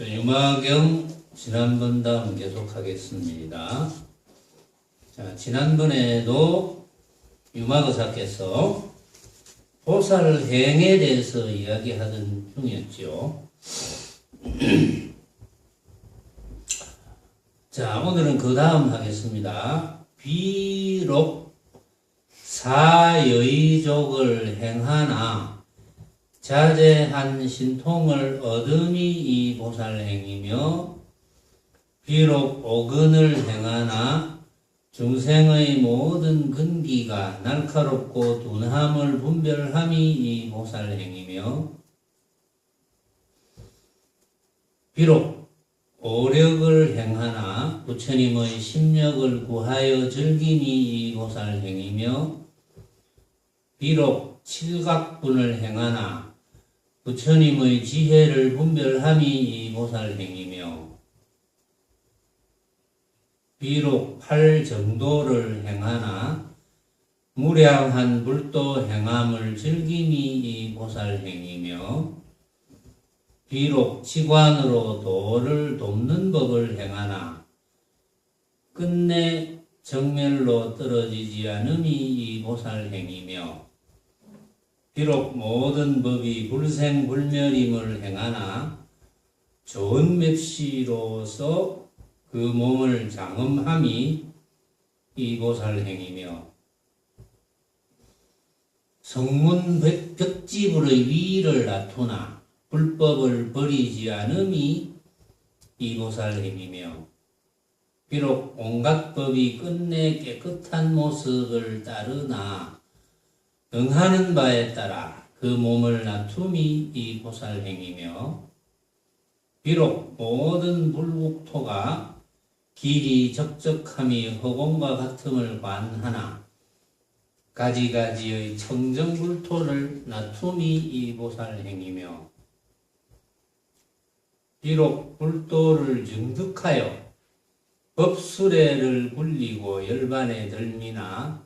유마경 지난번 다음 계속하겠습니다. 자, 지난번에도 유마거사께서 보살행에 대해서 이야기하던 중이었죠. 자, 오늘은 그 다음 하겠습니다. 비록 사여의족을 행하나 자제한 신통을 얻음이 이 보살행이며 비록 오근을 행하나 중생의 모든 근기가 날카롭고 둔함을 분별함이 이 보살행이며 비록 오력을 행하나 부처님의 심력을 구하여 즐김이 이 보살행이며 비록 칠각분을 행하나 부처님의 지혜를 분별함이 이 보살행이며 비록 팔정도를 행하나 무량한 불도 행함을 즐김이 이 보살행이며 비록 지관으로 도를 돕는 법을 행하나 끝내 정멸로 떨어지지 않음이 이 보살행이며 비록 모든 법이 불생불멸임을 행하나 좋은 맵시로서 그 몸을 장엄함이 이 보살행이며 성문 벽지불의 위를 다투나 불법을 버리지 않음이 이 보살행이며 비록 온갖 법이 끝내 깨끗한 모습을 따르나 응하는 바에 따라 그 몸을 다툼이 이 보살행이며 비록 모든 불국토가 길이 적적함이 허공과 같음을 관하나 가지가지의 청정불토를 다툼이 이 보살행이며 비록 불도를 증득하여 법수레를 굴리고 열반에 들미나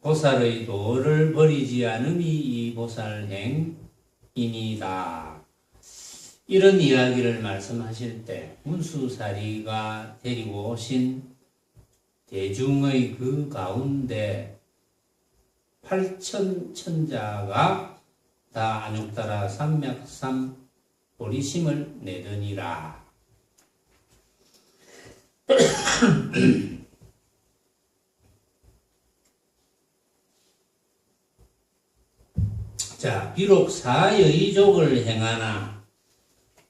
보살의 도를 버리지 않음이 이 보살행이니다. 이런 이야기를 말씀하실 때 문수사리가 데리고 오신 대중의 그 가운데 8천천자가 다 안욕따라 삼맥삼 보리심을 내더니라. 자, 비록 사여의족을 행하나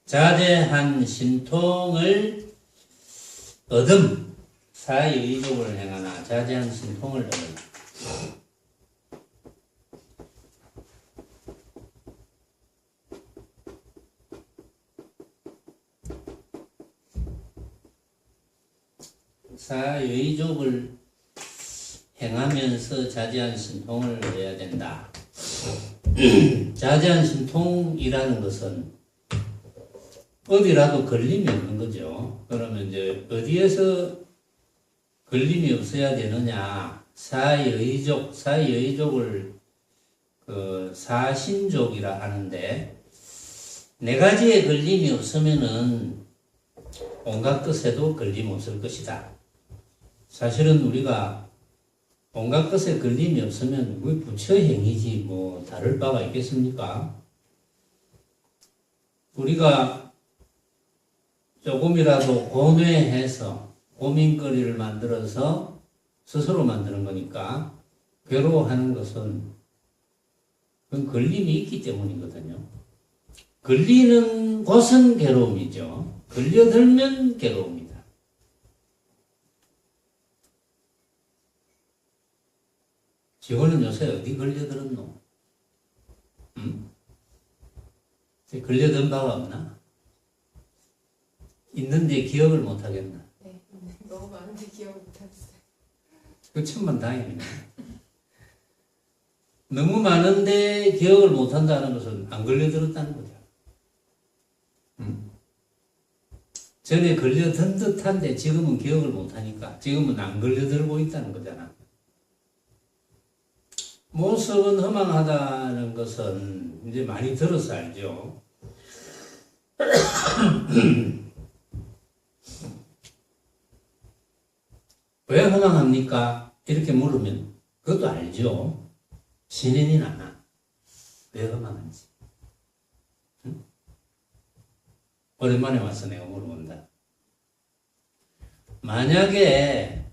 자제한 신통을 얻음. 사여의족을 행하나 자제한 신통을 얻음. 사여의족을 행하면서 자제한 신통을 얻어야 된다. 자제한 신통이라는 것은 어디라도 걸림이 없는 거죠. 그러면 이제 어디에서 걸림이 없어야 되느냐? 사여의족을 그 사신족이라 하는데 네 가지의 걸림이 없으면은 온갖 것에도 걸림 없을 것이다. 사실은 우리가 온갖 것에 걸림이 없으면 우리 부처행위지 뭐 다를 바가 있겠습니까? 우리가 조금이라도 고뇌해서 고민거리를 만들어서 스스로 만드는 거니까 괴로워하는 것은 그건 걸림이 있기 때문이거든요. 걸리는 곳은 괴로움이죠. 걸려들면 괴로움입니다. 지호는 요새 어디 걸려들었노? 걸려든 바가 없나? 있는데 기억을 못하겠나? 네, 너무 많은데 기억을 못하겠어요. 그 천만 다행이네. 너무 많은데 기억을 못한다는 것은 안 걸려들었다는 거죠. 전에 걸려든 듯한데 지금은 기억을 못하니까 지금은 안 걸려들고 있다는 거잖아. 모습은 허망하다는 것은 이제 많이 들어서 알죠. 왜 허망합니까? 이렇게 물으면 그것도 알죠. 신인이 않아. 왜 허망한지. 응? 오랜만에 와서 내가 물어본다. 만약에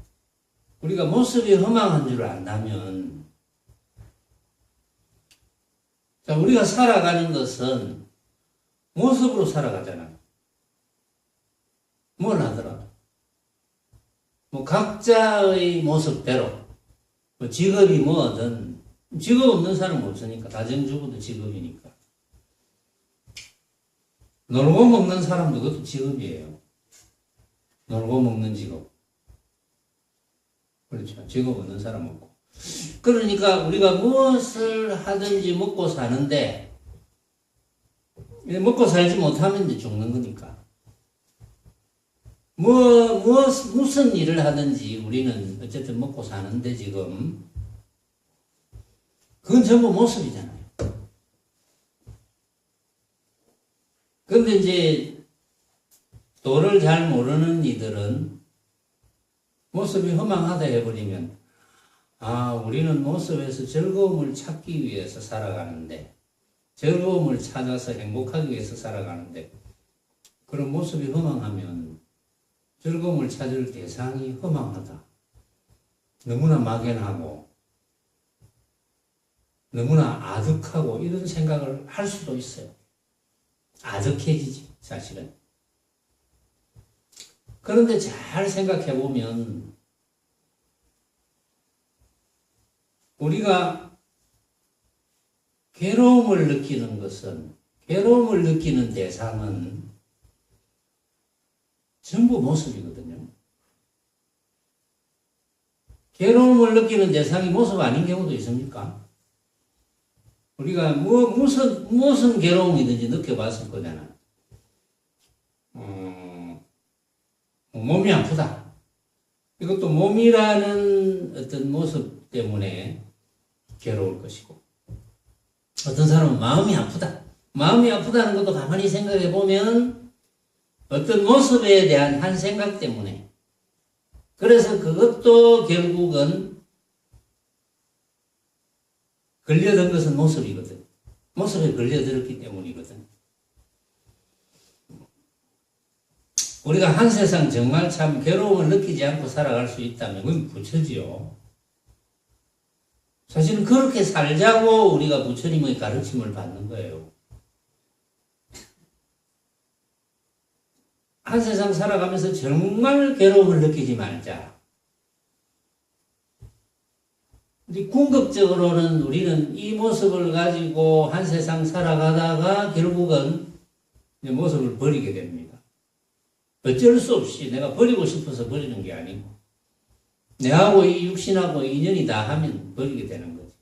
우리가 모습이 허망한 줄 안다면, 자, 우리가 살아가는 것은 모습으로 살아가잖아. 뭘 하더라도. 뭐, 각자의 모습대로, 뭐 직업이 뭐든, 직업 없는 사람은 없으니까, 가정주부도 직업이니까. 놀고 먹는 사람도 그것도 직업이에요. 놀고 먹는 직업. 그렇죠. 직업 없는 사람 없고. 그러니까 우리가 무엇을 하든지 먹고 사는데, 먹고 살지 못하면 이제 죽는 거니까. 무슨 일을 하든지 우리는 어쨌든 먹고 사는데 지금, 그건 전부 모습이잖아요. 근데 이제, 도를 잘 모르는 이들은 모습이 허망하다 해버리면, 아, 우리는 모습에서 즐거움을 찾기 위해서 살아가는데, 즐거움을 찾아서 행복하기 위해서 살아가는데, 그런 모습이 허망하면 즐거움을 찾을 대상이 허망하다. 너무나 막연하고, 너무나 아득하고, 이런 생각을 할 수도 있어요. 아득해지지, 사실은. 그런데 잘 생각해 보면, 우리가 괴로움을 느끼는 것은, 괴로움을 느끼는 대상은 전부 모습이거든요. 괴로움을 느끼는 대상이 모습 아닌 경우도 있습니까? 우리가 무슨 괴로움이든지 느껴봤을 거잖아. 몸이 아프다. 이것도 몸이라는 어떤 모습 때문에 괴로울 것이고, 어떤 사람은 마음이 아프다. 마음이 아프다는 것도 가만히 생각해 보면 어떤 모습에 대한 한 생각 때문에, 그래서 그것도 결국은 걸려든 것은 모습이거든. 모습에 걸려들었기 때문이거든. 우리가 한 세상 정말 참 괴로움을 느끼지 않고 살아갈 수 있다면 그건 부처지요. 사실은 그렇게 살자고 우리가 부처님의 가르침을 받는 거예요. 한 세상 살아가면서 정말 괴로움을 느끼지 말자. 궁극적으로는 우리는 이 모습을 가지고 한 세상 살아가다가 결국은 이 모습을 버리게 됩니다. 어쩔 수 없이 내가 버리고 싶어서 버리는 게 아니고, 내하고 이 육신하고 인연이 다 하면 버리게 되는 거지.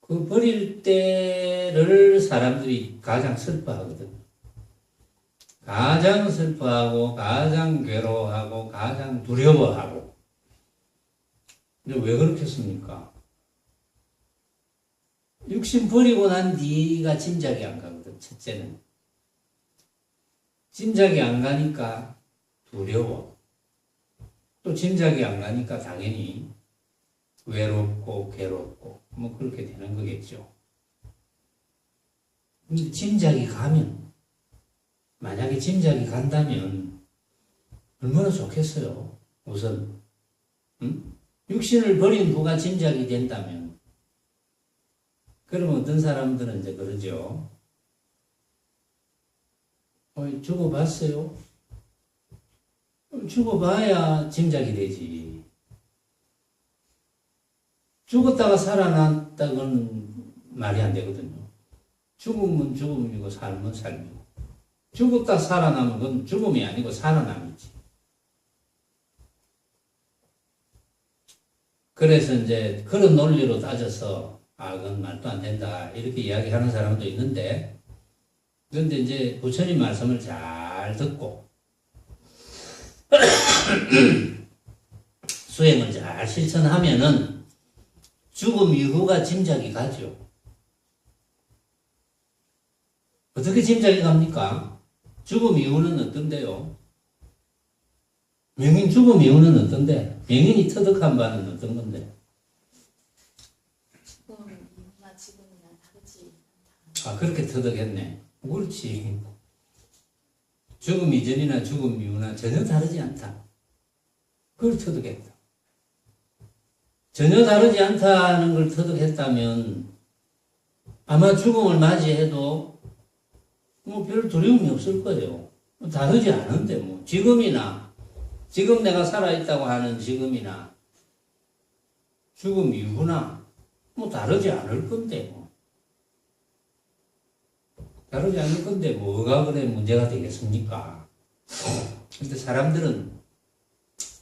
그 버릴 때를 사람들이 가장 슬퍼하거든. 가장 슬퍼하고, 가장 괴로워하고, 가장 두려워하고. 근데 왜 그렇겠습니까? 육신 버리고 난 뒤가 짐작이 안 가거든, 첫째는. 짐작이 안 가니까 두려워. 또 짐작이 안 가니까 당연히 외롭고 괴롭고 뭐 그렇게 되는 거겠죠. 근데 짐작이 가면, 만약에 짐작이 간다면 얼마나 좋겠어요. 우선 육신을 버린 후가 짐작이 된다면, 그러면 어떤 사람들은 이제 그러죠. 죽어봤어요? 죽어봐야 짐작이 되지. 죽었다가 살아났다고는 말이 안 되거든요. 죽음은 죽음이고 삶은 삶이고. 죽었다 살아나면 그건 죽음이 아니고 살아남이지. 그래서 이제 그런 논리로 따져서, 그건 말도 안 된다, 이렇게 이야기하는 사람도 있는데, 그런데 이제 부처님 말씀을 잘 듣고 수행을 잘 실천하면은 죽음 이후가 짐작이 가죠. 어떻게 짐작이 갑니까? 죽음 이후는 어떤데요? 명인 죽음 이후는 어떤데? 명인이 터득한 바는 어떤 건데? 죽음이나 지금이나 다르지 않다. 아, 그렇게 터득했네. 그렇지. 죽음 이전이나 죽음 이후나 전혀 다르지 않다. 그걸 터득했다. 전혀 다르지 않다는 걸 터득했다면 아마 죽음을 맞이해도 뭐 별 두려움이 없을 거예요. 다르지 않은데 뭐 지금이나 지금 내가 살아있다고 하는 지금이나 죽음 이후나 뭐 다르지 않을 건데 뭐. 다르지 않을 건데 뭐가 그래 문제가 되겠습니까? 근데 사람들은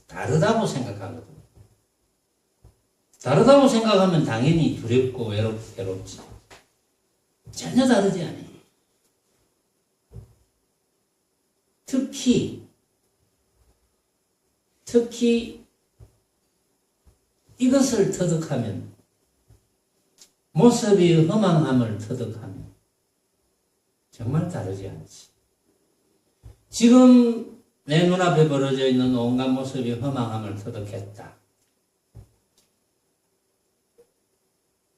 다르다고 생각하거든. 다르다고 생각하면 당연히 두렵고 외롭지. 전혀 다르지 않아요. 특히 이것을 터득하면 모습이 허망함을 터득하면 정말 다르지 않지. 지금 내 눈앞에 벌어져 있는 온갖 모습이 허망함을 터득했다.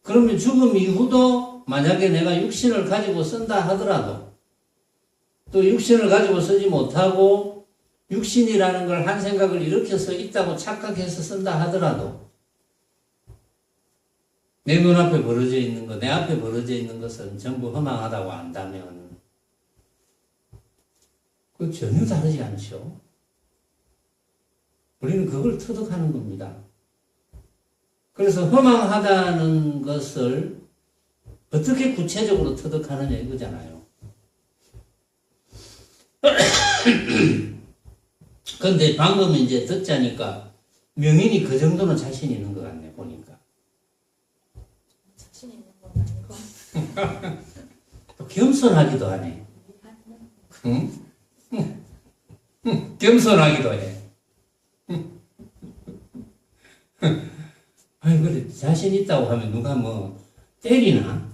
그러면 죽음 이후도 만약에 내가 육신을 가지고 쓴다 하더라도 또 육신을 가지고 쓰지 못하고 육신이라는 걸 한 생각을 일으켜서 있다고 착각해서 쓴다 하더라도 내 눈앞에 벌어져 있는 것, 내 앞에 벌어져 있는 것은 전부 허망하다고 안다면 그 전혀 다르지 않죠. 우리는 그걸 터득하는 겁니다. 그래서 허망하다는 것을 어떻게 구체적으로 터득하느냐 이거잖아요. 근데 방금 이제 듣자니까 명인이 그 정도는 자신 있는 것 같네, 보니까. 자신 있는 건 아니고. 또 겸손하기도 하네. 응? 겸손하기도 해. 아니, 그래, 자신 있다고 하면 누가 뭐, 때리나?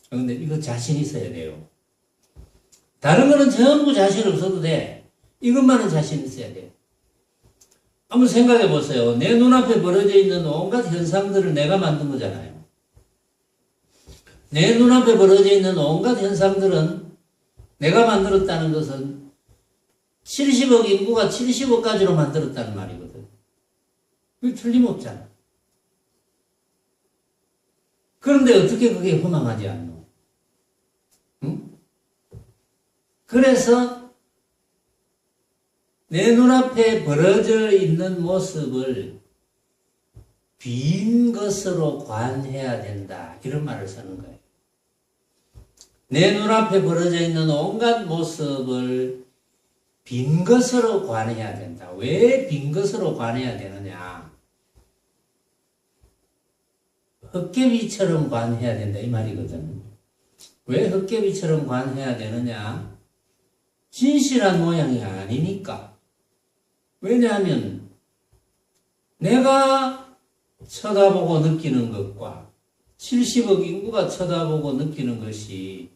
근데 이거 자신 있어야 돼요. 다른 거는 전부 자신 없어도 돼. 이것만은 자신 있어야 돼. 한번 생각해 보세요. 내 눈앞에 벌어져 있는 온갖 현상들을 내가 만든 거잖아요. 내 눈앞에 벌어져 있는 온갖 현상들은 내가 만들었다는 것은 70억 인구가 70억까지로 만들었다는 말이거든. 그게 틀림없잖아. 그런데 어떻게 그게 허망하지 않노? 응? 그래서 내 눈앞에 벌어져 있는 모습을 빈 것으로 관해야 된다. 이런 말을 쓰는 거예요. 내 눈앞에 벌어져 있는 온갖 모습을 빈 것으로 관해야 된다. 왜 빈 것으로 관해야 되느냐? 헛개비처럼 관해야 된다. 이 말이거든. 왜 헛개비처럼 관해야 되느냐? 진실한 모양이 아니니까. 왜냐하면 내가 쳐다보고 느끼는 것과 70억 인구가 쳐다보고 느끼는 것이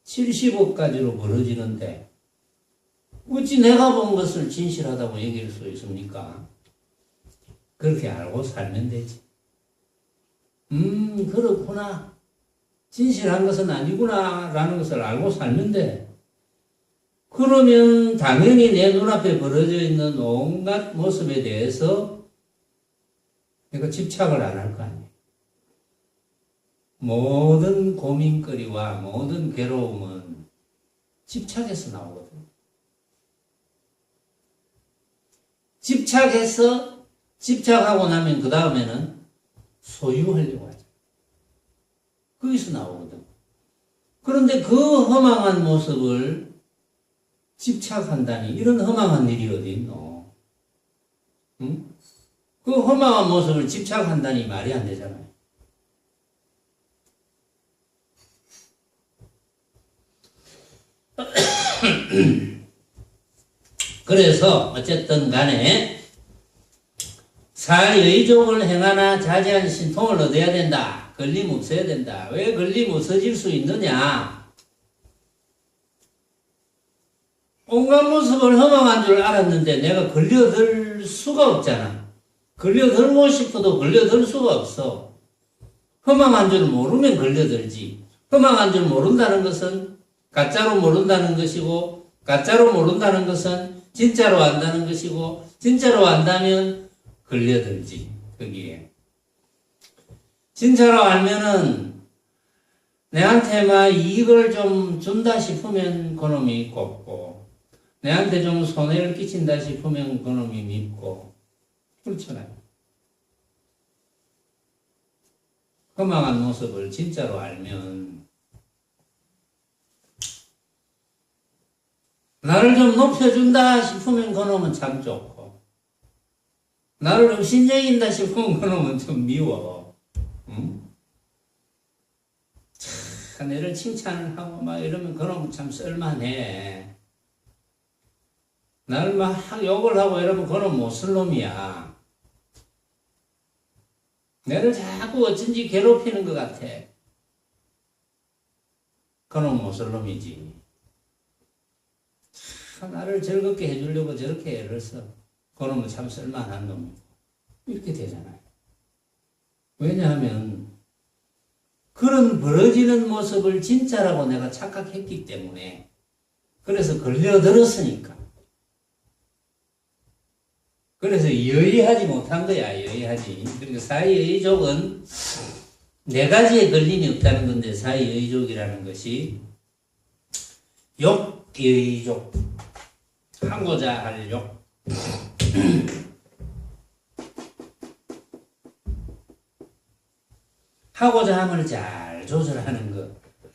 70억까지로 벌어지는데 어찌 내가 본 것을 진실하다고 얘기할 수 있습니까? 그렇게 알고 살면 되지. 그렇구나. 진실한 것은 아니구나 라는 것을 알고 살면 돼. 그러면 당연히 내 눈앞에 벌어져 있는 온갖 모습에 대해서 내가 집착을 안 할 거 아니에요. 모든 고민거리와 모든 괴로움은 집착에서 나오거든. 집착하고 나면 그 다음에는 소유하려고 하죠. 거기서 나오거든. 그런데 그 허망한 모습을 집착한다니 이런 허망한 일이 어디 있노? 응? 그 허망한 모습을 집착한다니 말이 안 되잖아요. 그래서 어쨌든 간에 사여의족을 행하나 자제한 신통을 얻어야 된다. 걸림 없어야 된다. 왜 걸림 없어질 수 있느냐? 온갖 모습을 허망한 줄 알았는데 내가 걸려들 수가 없잖아. 걸려들고 싶어도 걸려들 수가 없어. 허망한 줄 모르면 걸려들지. 허망한 줄 모른다는 것은 가짜로 모른다는 것이고, 가짜로 모른다는 것은 진짜로 안다는 것이고, 진짜로 안다면 걸려들지, 거기에. 진짜로 알면은 내한테 막 이익을 좀 준다 싶으면 그놈이 꼽고, 내한테 좀 손해를 끼친다 싶으면 그놈이 밉고, 그렇잖아요. 허망한 모습을 진짜로 알면 나를 좀 높여준다 싶으면 그놈은 참 좋고, 나를 의심쟁인다 싶으면 그놈은 좀 미워. 응? 참, 내를 칭찬을 하고 막 이러면 그놈은 참 쓸만해. 나를 막 욕을 하고 이러면 그놈은 못 쓸 놈이야. 내를 자꾸 어쩐지 괴롭히는 것 같아. 그놈은 못 쓸 놈이지. 나를 즐겁게 해주려고 저렇게 애를 써. 그놈은 참 쓸만한 놈이고. 이렇게 되잖아요. 왜냐하면 그런 벌어지는 모습을 진짜라고 내가 착각했기 때문에, 그래서 걸려들었으니까. 그래서 여의하지 못한 거야. 여의하지. 그러니까 사의의족은 네 가지의 걸림이 없다는 건데, 사의의족이라는 것이 욕의족, 하고자 할 욕, 하고자 함을 잘 조절하는 것.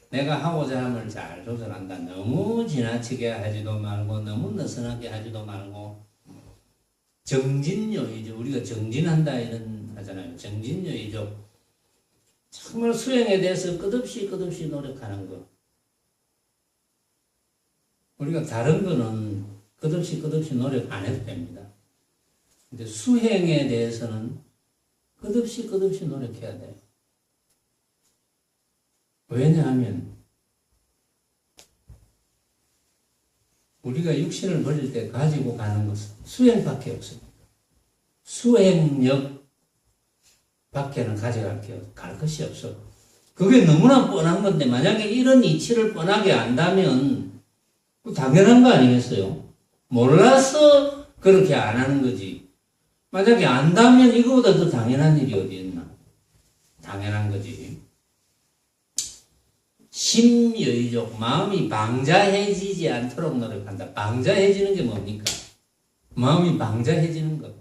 내가 하고자 함을 잘 조절한다. 너무 지나치게 하지도 말고 너무 느슨하게 하지도 말고, 정진요의족, 우리가 정진한다 이런 하잖아요. 정진요의족, 정말 수행에 대해서 끝없이 노력하는 것. 우리가 다른 거는 끝없이 노력 안 해도 됩니다. 근데 수행에 대해서는 끝없이 노력해야 돼요. 왜냐하면 우리가 육신을 버릴 때 가지고 가는 것은 수행밖에 없습니다. 수행력 밖에는 갈 것이 없어. 그게 너무나 뻔한 건데, 만약에 이런 이치를 뻔하게 안다면 당연한 거 아니겠어요? 몰라서 그렇게 안 하는 거지. 만약에 안다면 이거보다 더 당연한 일이 어디 있나? 당연한 거지. 심여의족, 마음이 방자해지지 않도록 노력한다. 방자해지는 게 뭡니까? 마음이 방자해지는 것.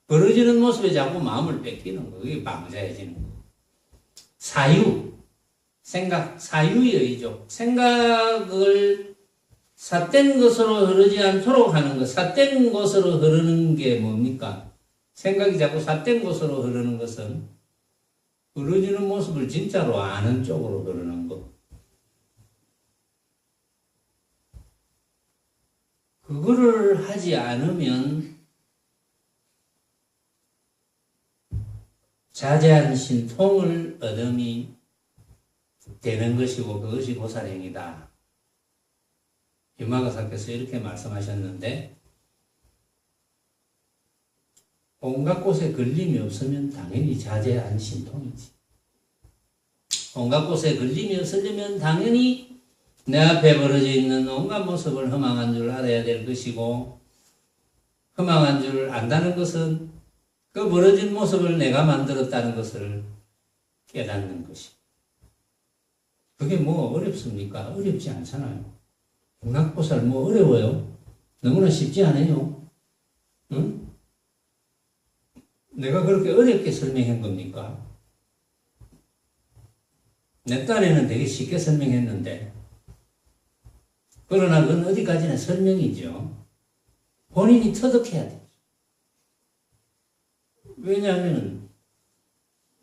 벌어지는 모습에 자꾸 마음을 뺏기는 거. 그게 방자해지는 거. 사유, 생각, 사유의족. 생각을 삿된 것으로 흐르지 않도록 하는 것. 삿된 것으로 흐르는 게 뭡니까? 생각이 자꾸 삿된 것으로 흐르는 것은 흐르지는 모습을 진짜로 아는 쪽으로 흐르는 것. 그거를 하지 않으면 자제한 신통을 얻음이 되는 것이고, 그것이 보살행이다. 유마가사께서 이렇게 말씀하셨는데, 온갖 곳에 걸림이 없으면 당연히 자제한 신통이지. 온갖 곳에 걸림이 없으려면 당연히 내 앞에 벌어져 있는 온갖 모습을 허망한 줄 알아야 될 것이고, 허망한 줄 안다는 것은 그 벌어진 모습을 내가 만들었다는 것을 깨닫는 것이. 그게 뭐 어렵습니까? 어렵지 않잖아요. 온갖보살 뭐 어려워요? 너무나 쉽지 않아요. 응? 내가 그렇게 어렵게 설명한 겁니까? 내 딴에는 되게 쉽게 설명했는데, 그러나 그건 어디까지나 설명이죠. 본인이 터득해야 돼요. 왜냐하면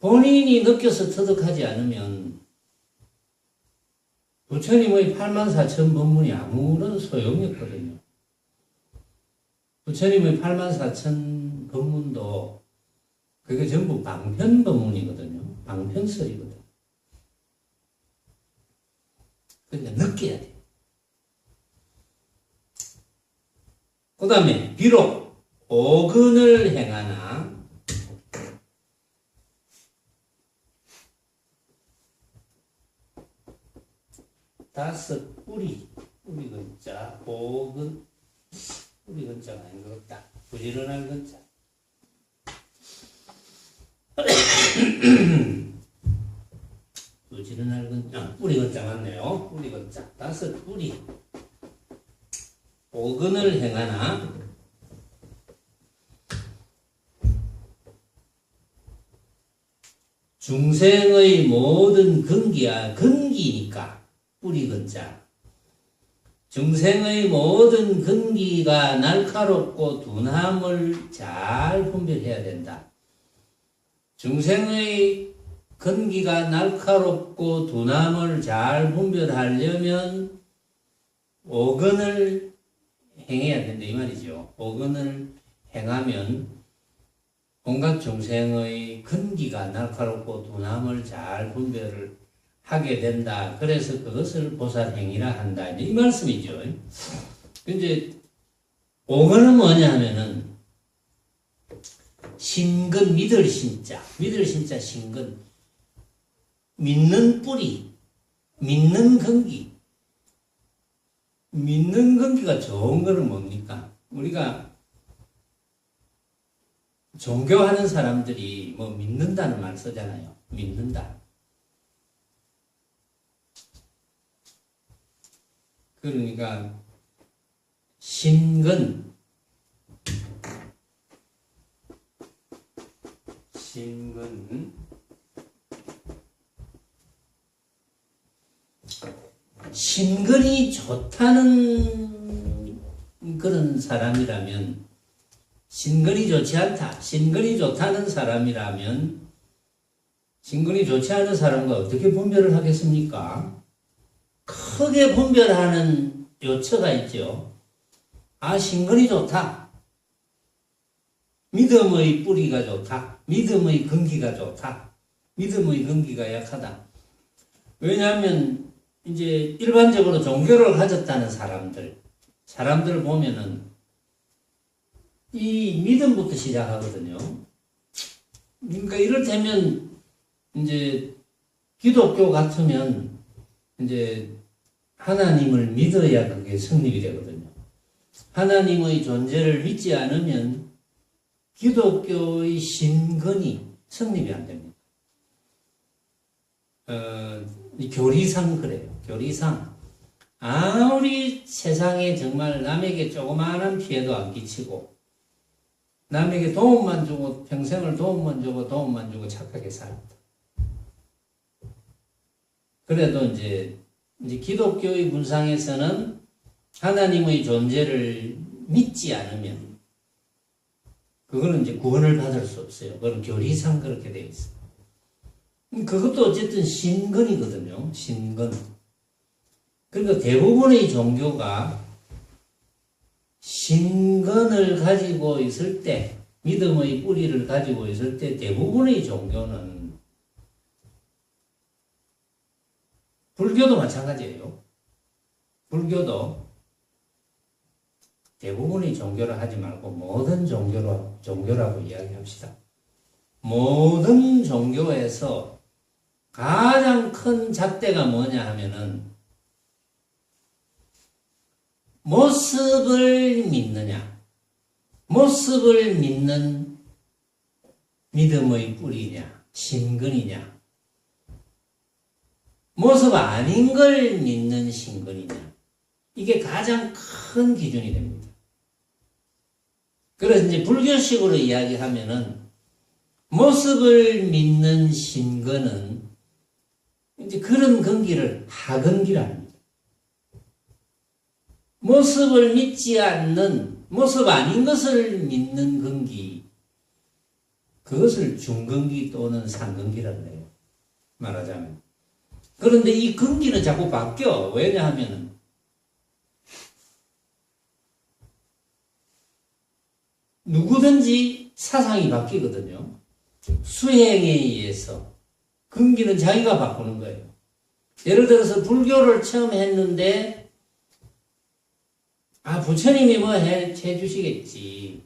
본인이 느껴서 터득하지 않으면 부처님의 84,000법문이 아무런 소용이 없거든요. 부처님의 84,000법문도 그게 전부 방편법문이거든요. 방편설이거든. 그러니까 느껴야 돼. 그 다음에 비록 오근을 행하나 다섯 뿌리 근자 오근 뿌리 근자가 아닌 것 같다. 부지런한 근자. 부지런한 근자. 뿌리 근자 맞네요. 뿌리 근자. 다섯 뿌리. 오근을 행하나 중생의 모든 근기니까 뿌리 근자. 중생의 모든 근기가 날카롭고 둔함을 잘 분별해야 된다. 중생의 근기가 날카롭고 둔함을 잘 분별하려면 오근을 행해야 된다 이 말이죠. 오근을 행하면 온갖 중생의 근기가 날카롭고 둔함을 잘 분별을 하게 된다. 그래서 그것을 보살행위라 한다. 이제 이 말씀이죠. 이제 오근은 뭐냐 하면은 신근 믿을 신자 신근 믿는 뿌리 믿는 근기 믿는 근기가 좋은 거는 뭡니까? 우리가 종교하는 사람들이 뭐 믿는다는 말 쓰잖아요. 믿는다. 그러니까 신근 신근이 좋다는 그런 사람이라면 신근이 좋지 않다. 신근이 좋다는 사람이라면 신근이 좋지 않은 사람과 어떻게 분별을 하겠습니까? 크게 분별하는 요처가 있죠. 아, 신근이 좋다. 믿음의 뿌리가 좋다. 믿음의 근기가 좋다. 믿음의 근기가 약하다. 왜냐하면 이제 일반적으로 종교를 가졌다는 사람들 보면은 이 믿음부터 시작하거든요. 그러니까 이를테면 이제 기독교 같으면 이제 하나님을 믿어야 그게 성립이 되거든요. 하나님의 존재를 믿지 않으면 기독교의 신근이 성립이 안 됩니다. 교리상 그래요. 교리상 아무리 세상에 정말 남에게 조그마한 피해도 안 끼치고 남에게 도움만 주고 평생을 도움만 주고 착하게 살았다. 그래도 이제 기독교의 문상에서는 하나님의 존재를 믿지 않으면 그거는 이제 구원을 받을 수 없어요. 그건 교리상 그렇게 되어 있어요. 그것도 어쨌든 신근이거든요. 신근. 그러니까 대부분의 종교가 신근을 가지고 있을 때, 믿음의 뿌리를 가지고 있을 때 대부분의 종교는 불교도 마찬가지예요. 불교도 대부분의 종교를 하지 말고 모든 종교라고 이야기합시다. 모든 종교에서 가장 큰 잣대가 뭐냐 하면은 모습을 믿느냐, 모습을 믿는 믿음의 뿌리냐, 신근이냐, 모습 아닌 걸 믿는 신근이냐, 이게 가장 큰 기준이 됩니다. 그래서 이제 불교식으로 이야기하면은 모습을 믿는 신근은 이제 그런 근기를 하근기라 합니다. 모습을 믿지 않는, 모습 아닌 것을 믿는 근기, 그것을 중근기 또는 상근기라고 해요. 말하자면. 그런데 이 근기는 자꾸 바뀌어. 왜냐하면 누구든지 사상이 바뀌거든요. 수행에 의해서 근기는 자기가 바꾸는 거예요. 예를 들어서 불교를 처음 했는데 부처님이 뭐 해주시겠지.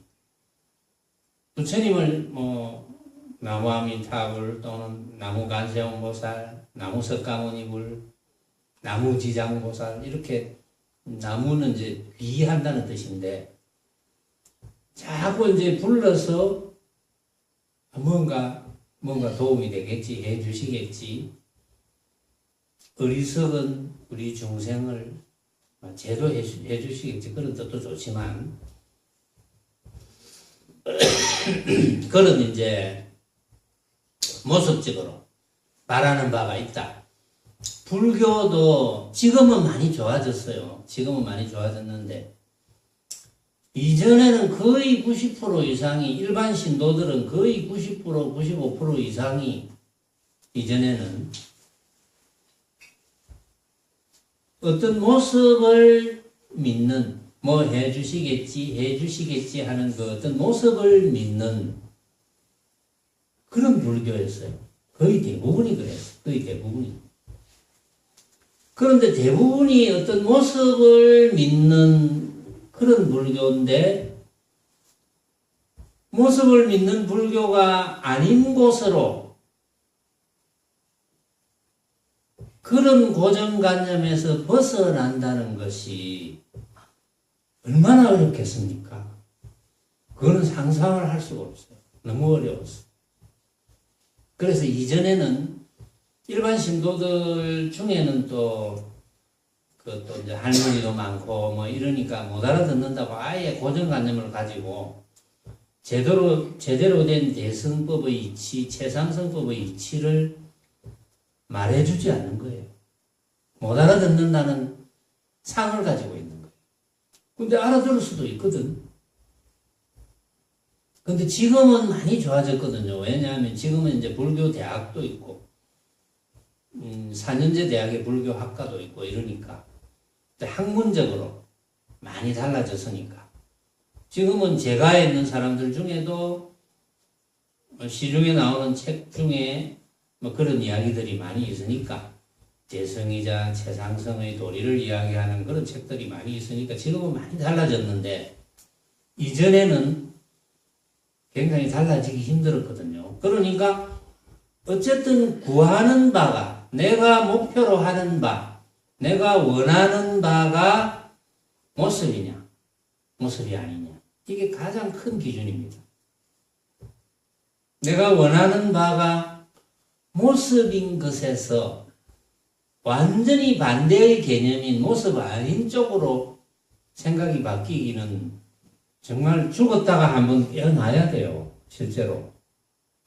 부처님을 뭐 나무 아미타불 또는 나무 간세음보살, 나무 석가모니불, 나무 지장보살 이렇게 나무는 이제 귀한다는 뜻인데 자꾸 이제 불러서 뭔가 도움이 되겠지, 해주시겠지. 어리석은 우리 중생을 제도해 주시겠지. 그런 뜻도 좋지만 그런 이제 모습적으로 말하는 바가 있다. 불교도 지금은 많이 좋아졌어요. 지금은 많이 좋아졌는데 이전에는 거의 90% 이상이 일반 신도들은 거의 90% 95% 이상이 이전에는 어떤 모습을 믿는 뭐 해주시겠지 하는 그 어떤 모습을 믿는 그런 불교였어요. 거의 대부분이 그랬어요. 거의 대부분이. 그런데 대부분이 어떤 모습을 믿는 그런 불교인데 모습을 믿는 불교가 아닌 곳으로 그런 고정관념에서 벗어난다는 것이 얼마나 어렵겠습니까? 그거는 상상을 할 수가 없어요. 너무 어려웠어요. 그래서 이전에는 일반 신도들 중에는 또 이제 할머니도 많고 뭐 이러니까 못 알아듣는다고 아예 고정관념을 가지고 제대로 된 대승법의 이치, 최상승법의 이치를 말해주지 않는 거예요. 못 알아듣는다는 상을 가지고 있는 거예요. 근데 알아들을 수도 있거든. 근데 지금은 많이 좋아졌거든요. 왜냐하면 지금은 이제 불교 대학도 있고, 4년제 대학에 불교 학과도 있고 이러니까. 학문적으로 많이 달라졌으니까. 지금은 제가 있는 사람들 중에도 시중에 나오는 책 중에 뭐 그런 이야기들이 많이 있으니까 재성이자 최상승의 도리를 이야기하는 그런 책들이 많이 있으니까 지금은 많이 달라졌는데 이전에는 굉장히 달라지기 힘들었거든요. 그러니까 어쨌든 구하는 바가 내가 목표로 하는 바 내가 원하는 바가 모습이냐 모습이 아니냐 이게 가장 큰 기준입니다. 내가 원하는 바가 모습인 것에서 완전히 반대의 개념인 모습 아닌 쪽으로 생각이 바뀌기는 정말 죽었다가 한번 깨어나야 돼요. 실제로.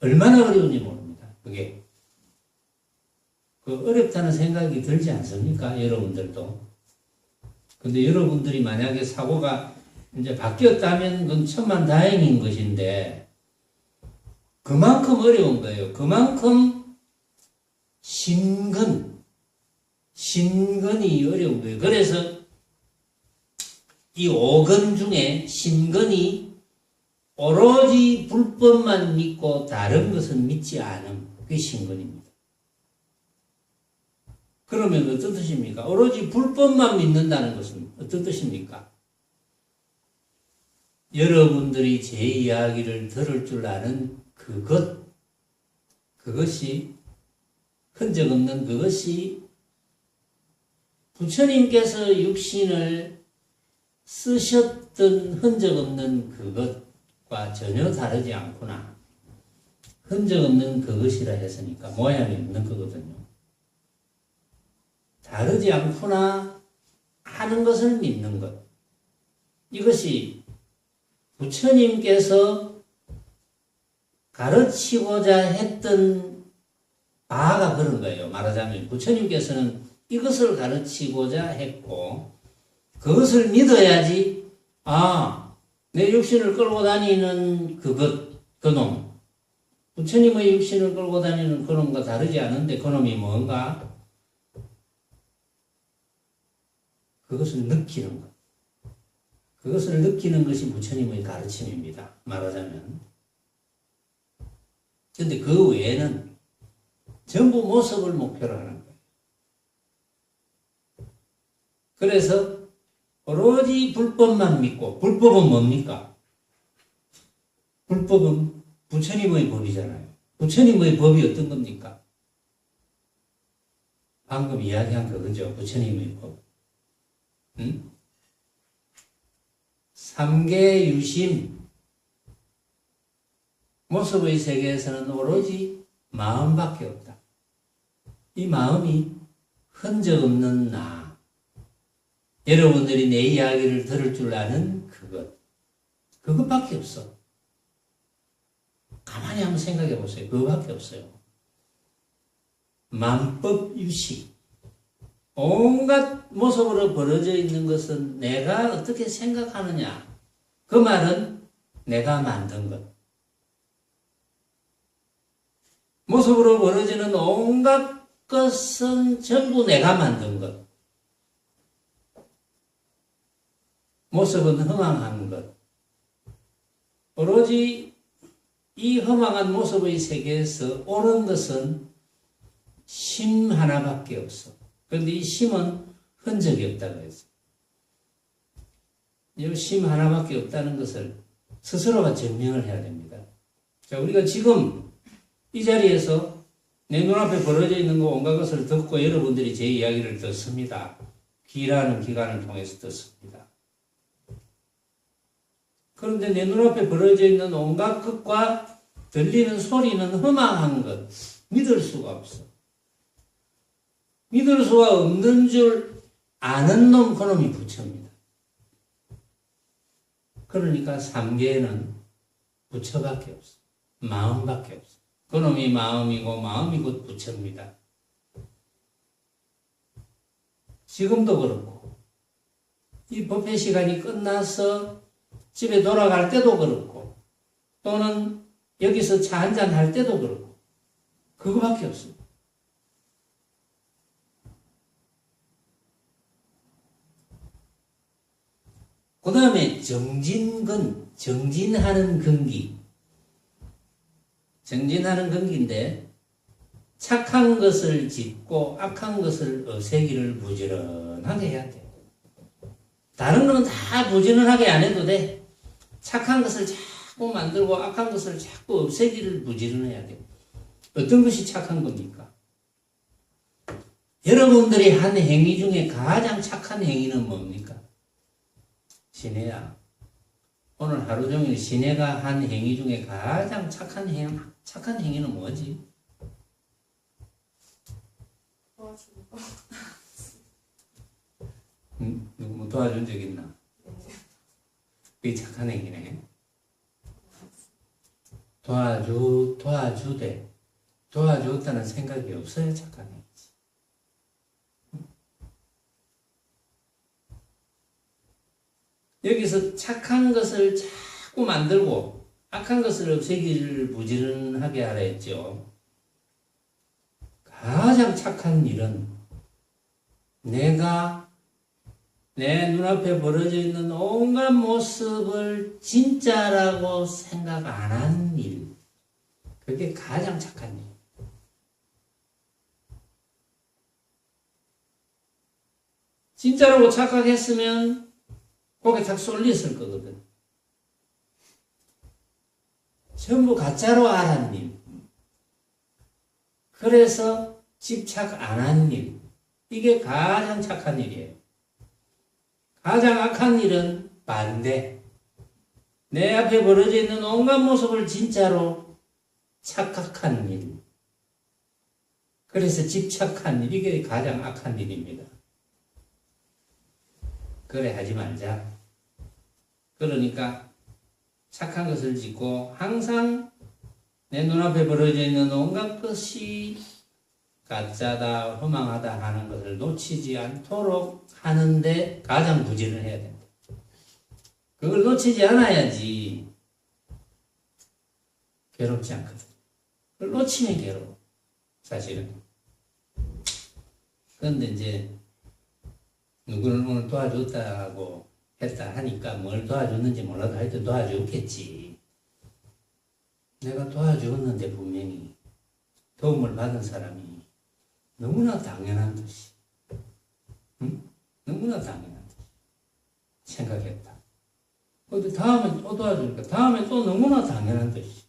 얼마나 어려운지 모릅니다. 그게. 어렵다는 생각이 들지 않습니까? 여러분들도. 근데 여러분들이 만약에 사고가 이제 바뀌었다면 그건 천만다행인 것인데 그만큼 어려운 거예요. 그만큼 신근이 어려운 거예요. 그래서 이 5근 중에 신근이 오로지 불법만 믿고 다른 것은 믿지 않음. 그게 신근입니다. 그러면 어떤 뜻입니까? 오로지 불법만 믿는다는 것은 어떤 뜻입니까? 여러분들이 제 이야기를 들을 줄 아는 그것이 흔적 없는 그것이 부처님께서 육신을 쓰셨던 흔적 없는 그것과 전혀 다르지 않구나. 흔적 없는 그것이라 했으니까 모양이 없는 거거든요. 다르지 않구나 하는 것을 믿는 것. 이것이 부처님께서 가르치고자 했던 바가 그런 거예요. 말하자면 부처님께서는 이것을 가르치고자 했고 그것을 믿어야지 내 육신을 끌고 다니는 그놈 부처님의 육신을 끌고 다니는 그놈과 다르지 않은데 그놈이 뭔가 그것을 느끼는 것. 그것을 느끼는 것이 부처님의 가르침입니다. 말하자면. 근데 그 외에는 전부 모습을 목표로 하는 거예요. 그래서 오로지 불법만 믿고, 불법은 뭡니까? 불법은 부처님의 법이잖아요. 부처님의 법이 어떤 겁니까? 방금 이야기한 그거죠. 부처님의 법. 응? 삼계유심. 모습의 세계에서는 오로지 마음밖에 없다. 이 마음이 흔적 없는 나. 여러분들이 내 이야기를 들을 줄 아는 그것. 그것밖에 없어. 가만히 한번 생각해 보세요. 그것밖에 없어요. 만법유식. 온갖 모습으로 벌어져 있는 것은 내가 어떻게 생각하느냐. 그 말은 내가 만든 것. 모습으로 벌어지는 온갖 것은 전부 내가 만든 것. 모습은 허망한 것. 오로지 이 허망한 모습의 세계에서 옳은 것은 심 하나밖에 없어. 그런데 이 심은 흔적이 없다고 했어요. 이 심 하나밖에 없다는 것을 스스로가 증명을 해야 됩니다. 자, 우리가 지금 이 자리에서 내 눈앞에 벌어져 있는 거 온갖 것을 듣고 여러분들이 제 이야기를 듣습니다. 귀라는 기관을 통해서 듣습니다. 그런데 내 눈앞에 벌어져 있는 온갖 것과 들리는 소리는 허망한 것, 믿을 수가 없어. 믿을 수가 없는 줄 아는 놈, 그놈이 부처입니다. 그러니까 삼계에는 부처밖에 없어. 마음밖에 없어. 그놈이 마음이고 마음이 곧 부처입니다. 지금도 그렇고 이 법회 시간이 끝나서 집에 돌아갈 때도 그렇고 또는 여기서 차 한잔 할 때도 그렇고 그거밖에 없습니다. 그 다음에 정진근, 정진하는 근기. 정진하는 근기인데 착한 것을 짓고 악한 것을 없애기를 부지런하게 해야 돼. 다른 거는 다 부지런하게 안 해도 돼. 착한 것을 자꾸 만들고 악한 것을 자꾸 없애기를 부지런해야 돼. 어떤 것이 착한 겁니까? 여러분들이 한 행위 중에 가장 착한 행위는 뭡니까? 신혜야. 오늘 하루 종일 신혜가 한 행위 중에 가장 착한 행위는 뭐지? 도와주는 거. 누구 뭐 도와준 적 있나? 네. 그게 착한 행위네. 도와줬다는 생각이 없어야 착한 행위지. 여기서 착한 것을 자꾸 만들고 악한 것을 없애기를 부지런하게 하라 했죠. 가장 착한 일은 내가 내 눈앞에 벌어져 있는 온갖 모습을 진짜라고 생각 안 한 일. 그게 가장 착한 일. 진짜라고 착각했으면 고개 탁 쏠렸을 거거든. 전부 가짜로 알았는 일. 그래서 집착 안 한 일. 이게 가장 착한 일이에요. 가장 악한 일은 반대. 내 앞에 벌어져 있는 온갖 모습을 진짜로 착각한 일. 그래서 집착한 일. 이게 가장 악한 일입니다. 그래 하지 말자. 그러니까 착한 것을 짓고 항상 내 눈앞에 벌어져 있는 온갖 것이 가짜다, 허망하다 하는 것을 놓치지 않도록 하는데 가장 부지런해야 된다. 그걸 놓치지 않아야지 괴롭지 않거든. 그걸 놓치면 괴로워. 사실은. 그런데 이제 누구를 오늘 도와줬다고 했다 하니까 뭘 도와줬는지 몰라도 하여튼 도와줬겠지. 내가 도와주었는데 분명히 도움을 받은 사람이 너무나 당연한 듯이, 응? 너무나 당연한 듯이 생각했다. 근데 다음에 또 도와주니까 다음에 또 너무나 당연한 듯이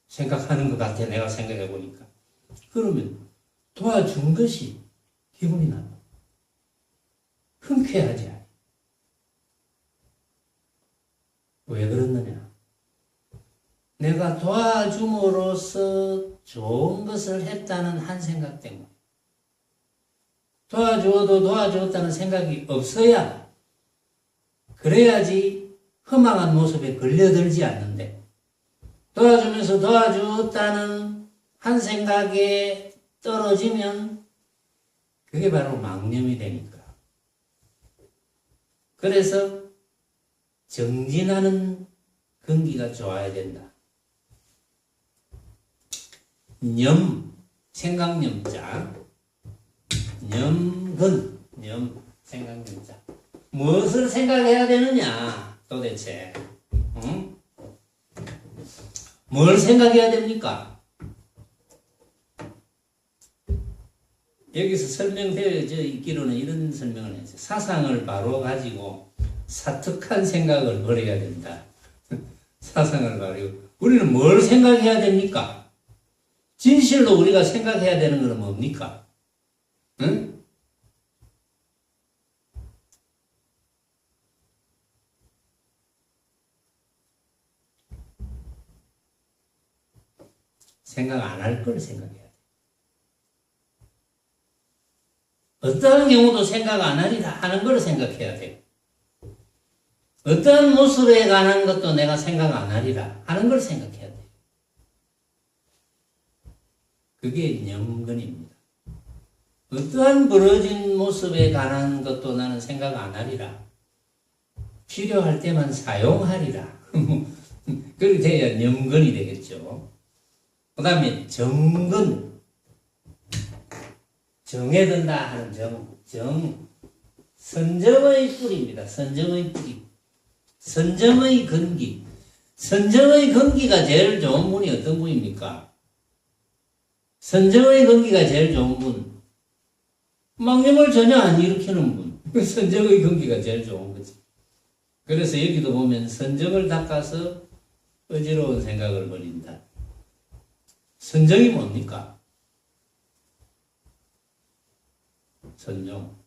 생각하는 것 같아. 내가 생각해 보니까. 그러면 도와준 것이 기분이 나빠. 흔쾌하지 않아. 왜 그렇느냐? 내가 도와줌으로써 좋은 것을 했다는 한 생각 때문에. 도와주어도 도와주었다는 생각이 없어야, 그래야지 허망한 모습에 걸려들지 않는데, 도와주면서 도와주었다는 한 생각에 떨어지면 그게 바로 망념이 되니까. 그래서 정진하는 근기가 좋아야 된다. 념, 생각념자, 념근, 생각념자. 무엇을 생각해야 되느냐, 도대체? 응? 뭘 생각해야 됩니까? 여기서 설명되어져 있기로는 이런 설명을 했어요. 사상을 바로 가지고 사특한 생각을 버려야 된다. 사상을 바로. 우리는 뭘 생각해야 됩니까? 진실로 우리가 생각해야 되는 것은 뭡니까? 응? 생각 안 할 걸 생각해야 돼. 어떠한 경우도 생각 안 하리라 하는 걸 생각해야 돼. 어떠한 모습에 관한 것도 내가 생각 안 하리라 하는 걸 생각해야 돼. 그게 념근입니다. 어떠한 벌어진 모습에 관한 것도 나는 생각 안 하리라. 필요할 때만 사용하리라. 그렇게 돼야 념근이 되겠죠. 그 다음에 정근. 정에 든다 하는 정. 선정의 뿌리입니다. 선정의 뿌리. 선정의 근기. 선정의 근기가 제일 좋은 분이 어떤 분입니까? 선정의 근기가 제일 좋은 분. 망념을 전혀 안 일으키는 분. 선정의 근기가 제일 좋은 거지. 그래서 여기도 보면 선정을 닦아서 어지러운 생각을 버린다. 선정이 뭡니까? 선정.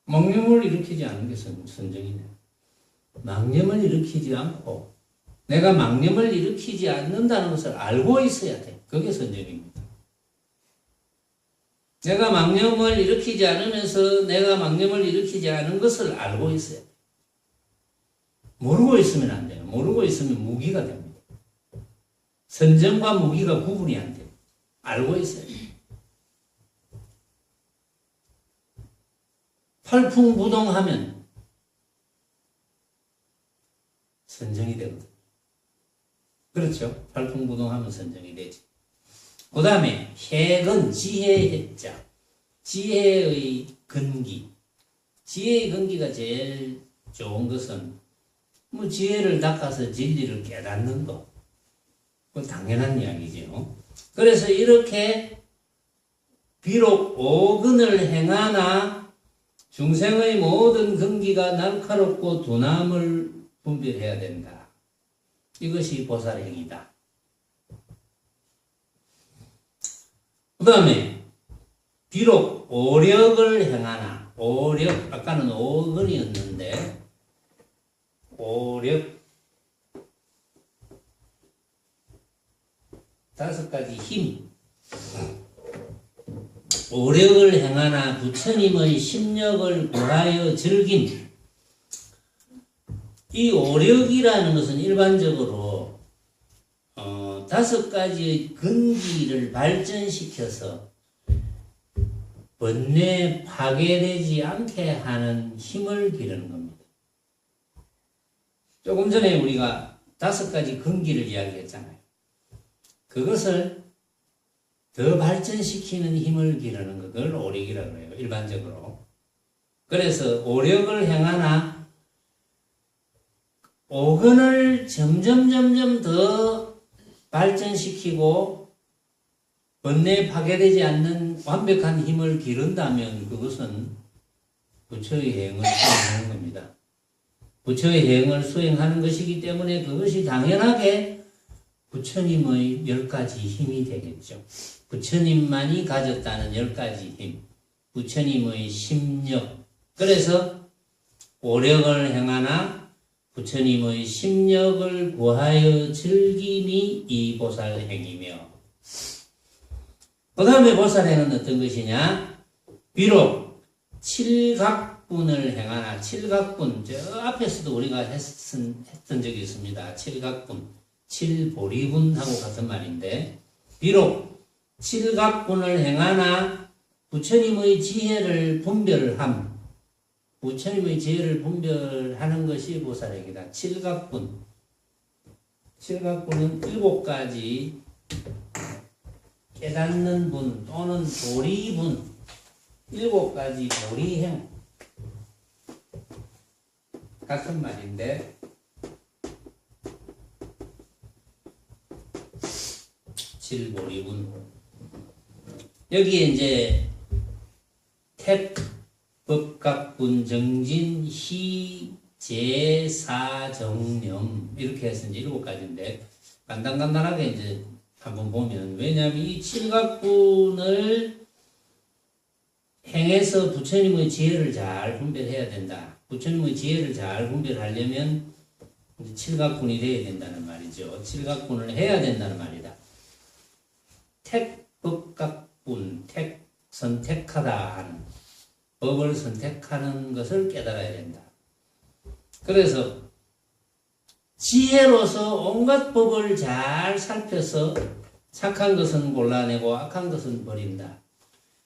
망념을 일으키지 않는 게 선정이네. 망념을 일으키지 않고 내가 망념을 일으키지 않는다는 것을 알고 있어야 돼. 그게 선정입니다. 내가 망념을 일으키지 않으면서 내가 망념을 일으키지 않은 것을 알고 있어야 돼. 모르고 있으면 안 돼요. 모르고 있으면 무기가 됩니다. 선정과 무기가 구분이 안 돼요. 알고 있어야 돼요. 팔풍부동하면 선정이 되거든. 그렇죠? 팔풍부동하면 선정이 되지. 그 다음에 해근, 지혜의 자. 지혜의 근기. 지혜의 근기가 제일 좋은 것은 뭐 지혜를 닦아서 진리를 깨닫는 거. 그건 당연한 이야기죠. 그래서 이렇게 비록 오근을 행하나 중생의 모든 근기가 날카롭고 두남을 분별해야 된다. 이것이 보살행위다. 그 다음에 비록 오력을 행하나, 오력, 아까는 오근이었는데 오력 5가지 힘. 오력을 행하나 부처님의 심력을 구하여 즐김. 이 오력이라는 것은 일반적으로 5가지의 근기를 발전시켜서 번뇌 파괴되지 않게 하는 힘을 기르는 겁니다. 조금 전에 우리가 5가지 근기를 이야기했잖아요. 그것을 더 발전시키는 힘을 기르는 것을 오력이라고 해요. 일반적으로. 그래서 오력을 행하나 오근을 점점 더 발전시키고 번뇌에 파괴되지 않는 완벽한 힘을 기른다면 그것은 부처의 행을 수행하는 겁니다. 부처의 행을 수행하는 것이기 때문에 그것이 당연하게 부처님의 10가지 힘이 되겠죠. 부처님만이 가졌다는 10가지 힘, 부처님의 심력. 그래서 오력을 행하나 부처님의 심력을 구하여 즐김이 이 보살행이며, 그 다음에 보살행은 어떤 것이냐? 비록 칠각분을 행하나, 칠각분, 저 앞에서도 우리가 했던 적이 있습니다. 칠각분, 칠보리분하고 같은 말인데, 비록 칠각분을 행하나 부처님의 지혜를 분별함, 부처님의 지혜를 분별하는 것이 보살행이다. 칠각분. 칠각분은 7가지 깨닫는 분 또는 도리분, 7가지 도리행. 같은 말인데, 칠보리분. 여기에 이제 택, 법각분, 정진, 희, 제, 사, 정념 이렇게 해서 이제 7가지인데 간단하게 이제 한번 보면, 왜냐하면 이 칠각분을 행해서 부처님의 지혜를 잘 분별해야 된다. 부처님의 지혜를 잘 분별하려면 칠각분이 되어야 된다는 말이죠. 칠각분을 해야 된다는 말이다. 택, 법각분, 택, 선택하다 하는, 법을 선택하는 것을 깨달아야 된다. 그래서 지혜로서 온갖 법을 잘 살펴서 착한 것은 골라내고 악한 것은 버린다.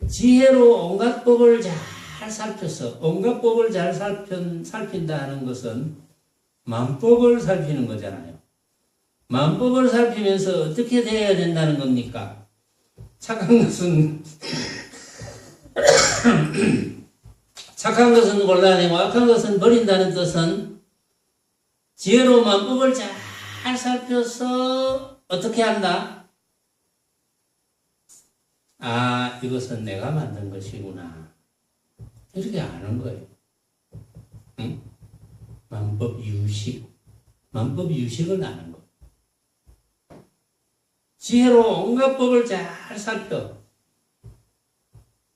지혜로 온갖 법을 잘 살펴서 온갖 법을 잘 살핀다 하는 것은 만법을 살피는 거잖아요. 만법을 살피면서 어떻게 돼야 된다는 겁니까? 착한 것은 착한 것은 골라내고 악한 것은 버린다는 뜻은 지혜로 만법을 잘 살펴서 어떻게 한다? 아, 이것은 내가 만든 것이구나. 이렇게 아는 거예요. 응? 만법 유식. 만법 유식을 아는 거. 지혜로 온갖 법을 잘 살펴.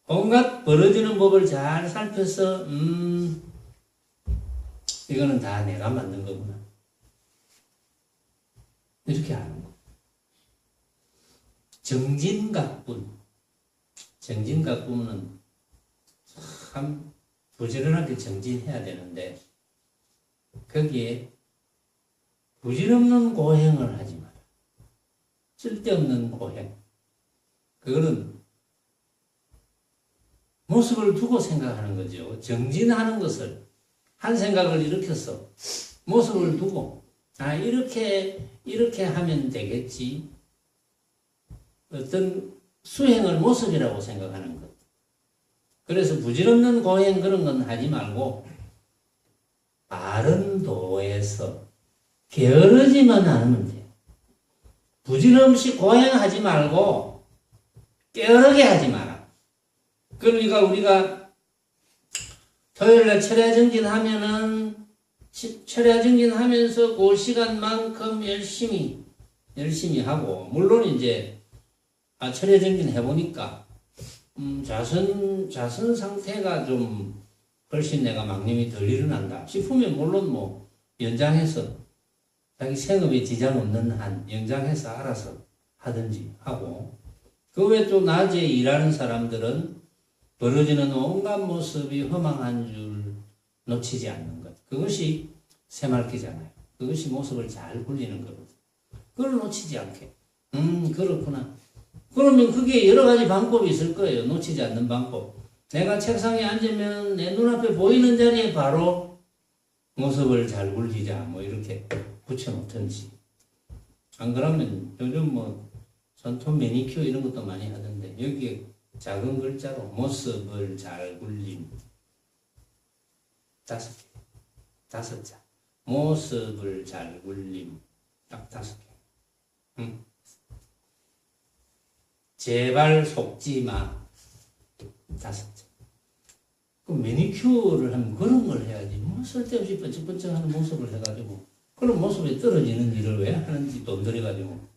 온갖 벌어지는 법을 잘 살펴서, 이거는 다 내가 만든 거구나. 이렇게 아는 거. 정진각분. 정진각분은 참 부지런하게 정진해야 되는데, 거기에 부질없는 고행을 하지 마라. 쓸데없는 고행. 그거는 모습을 두고 생각하는 거죠. 정진하는 것을, 한 생각을 일으켜서 모습을 두고, 아, 이렇게 하면 되겠지. 어떤 수행을 모습이라고 생각하는 것. 그래서 부질없는 고행 그런 건 하지 말고, 바른 도에서 게으르지만 않으면 돼. 부질없이 고행하지 말고, 게으르게 하지 마라. 그러니까 우리가 토요일날 철야정진하면은 철야정진하면서 그 시간만큼 열심히 하고, 물론 이제 철야정진 해보니까 자선 상태가 좀 훨씬 내가 막념이 덜 일어난다 싶으면 물론 뭐 연장해서 자기 생업에 지장 없는 한 연장해서 알아서 하든지 하고, 그 외에 또 낮에 일하는 사람들은 벌어지는 온갖 모습이 허망한 줄 놓치지 않는 것. 그것이 새말기잖아요. 그것이 모습을 잘 굴리는 거거든. 그걸 놓치지 않게. 그렇구나. 그러면 그게 여러 가지 방법이 있을 거예요. 놓치지 않는 방법. 내가 책상에 앉으면 내 눈앞에 보이는 자리에 바로 모습을 잘 굴리자. 뭐 이렇게 붙여놓든지. 안 그러면 요즘 뭐 손톱 매니큐어 이런 것도 많이 하던데 여기에 작은 글자로 모습을 잘 굴림. 5자. 모습을 잘 굴림. 딱 5개. 응? 제발 속지 마. 5개. 그 매니큐어를 하면 그런 걸 해야지. 뭐 쓸데없이 번쩍번쩍하는 모습을 해가지고 그런 모습에 떨어지는 일을 왜 하는지 돈 들여가지고.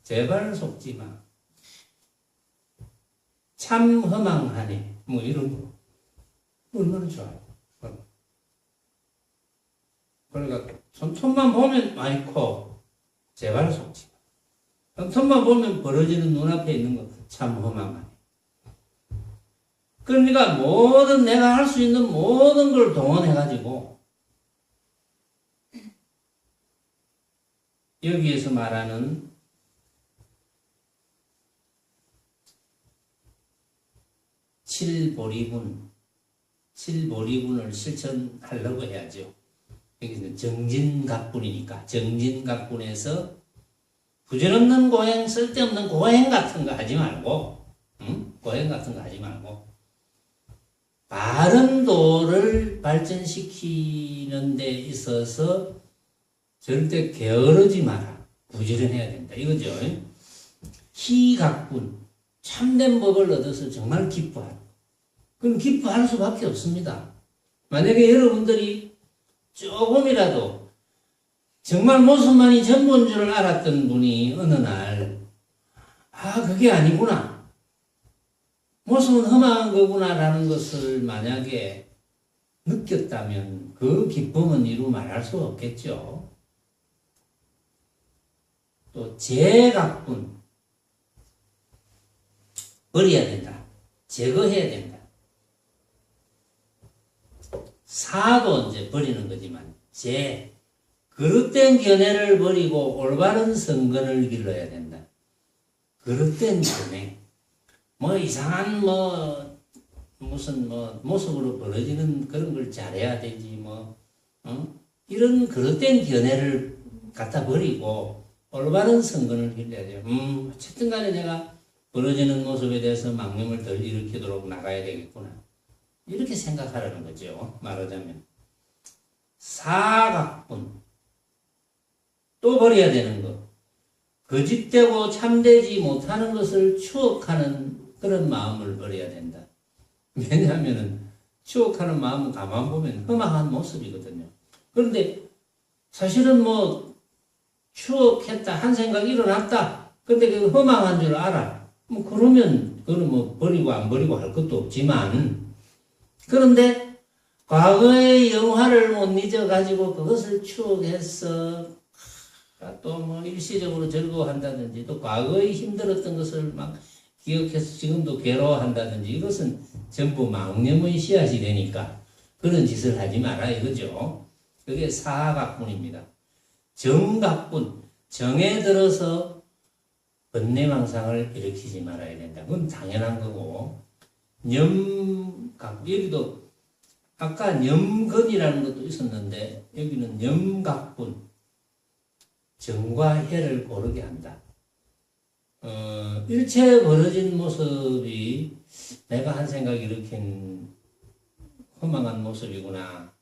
제발 속지 마. 참 허망하네. 뭐 이런 거. 얼마나 좋아요. 그러니까 손톱만 보면 아이코 제발 속지 마. 손톱만 보면 벌어지는 눈앞에 있는 거 참 허망하네. 그러니까 모든 내가 할 수 있는 모든 걸 동원해가지고 여기에서 말하는 칠보리분을 실천하려고 해야죠. 여기는 정진각분이니까 정진각분에서 부질없는 고행, 쓸데없는 고행 같은 거 하지 말고, 응? 고행 같은 거 하지 말고 바른 도를 발전시키는 데 있어서 절대 게으르지 마라. 부지런해야 된다. 이거죠. 희각분, 참된 법을 얻어서 정말 기뻐하라. 그럼 기뻐할 수밖에 없습니다. 만약에 여러분들이 조금이라도 정말 모습만이 전부인 줄 알았던 분이 어느 날, 그게 아니구나. 모습은 험한 거구나라는 것을 만약에 느꼈다면 그 기쁨은 이루 말할 수 없겠죠. 또 제각분, 버려야 된다. 제거해야 된다. 사도 이제 버리는 거지만 그릇된 견해를 버리고 올바른 성근을 길러야 된다. 그릇된 견해. 뭐 이상한 무슨 모습으로 벌어지는 그런 걸 잘해야 되지 이런 그릇된 견해를 갖다 버리고 올바른 성근을 길러야 돼요. 어쨌든 간에 내가 벌어지는 모습에 대해서 망념을 덜 일으키도록 나가야 되겠구나. 이렇게 생각하라는 거죠. 말하자면 사각분 또 버려야 되는 것. 거짓되고 참되지 못하는 것을 추억하는 그런 마음을 버려야 된다. 왜냐하면 추억하는 마음은 가만 보면 험악한 모습이거든요. 그런데 사실은 추억했다 한 생각이 일어났다. 근데 그 험악한 줄 알아. 그러면 그건 버리고 안 버리고 할 것도 없지만, 그런데 과거의 영화를 못 잊어가지고 그것을 추억해서 또 일시적으로 즐거워한다든지 또 과거에 힘들었던 것을 막 기억해서 지금도 괴로워한다든지 이것은 전부 망념의 씨앗이 되니까 그런 짓을 하지 마라 이거죠. 그게 사각분입니다. 정각분, 정에 들어서 번뇌망상을 일으키지 말아야 된다. 그건 당연한 거고, 여기도 아까 염건이라는 것도 있었는데 여기는 염각분, 정과 해를 고르게 한다. 일체 벌어진 모습이 내가 한 생각 일으킨 허망한 모습이구나.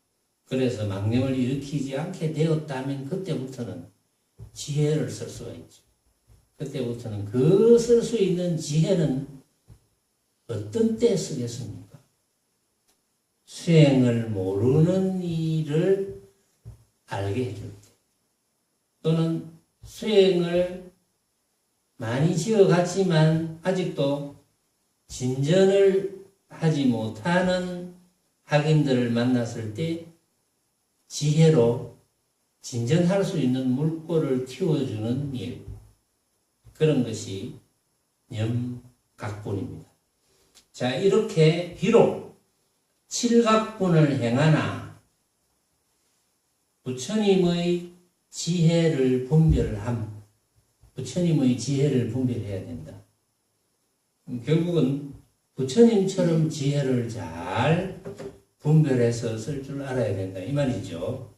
그래서 망념을 일으키지 않게 되었다면 그때부터는 지혜를 쓸 수가 있죠. 그때부터는 그 쓸 수 있는 지혜는 어떤 때 쓰겠습니까? 수행을 모르는 일을 알게 해줄 때, 또는 수행을 많이 지어갔지만 아직도 진전을 하지 못하는 학인들을 만났을 때 지혜로 진전할 수 있는 물꼬를 틔워주는 일, 그런 것이 염각분입니다. 자, 이렇게 비록 칠각분을 행하나 부처님의 지혜를 부처님의 지혜를 분별해야 된다. 결국은 부처님처럼 지혜를 잘 분별해서 쓸 줄 알아야 된다 이 말이죠.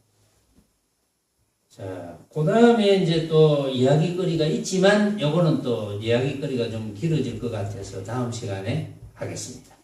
자, 그 다음에 이제 또 이야기거리가 있지만 요거는 또 이야기거리가 좀 길어질 것 같아서 다음 시간에 하겠습니다.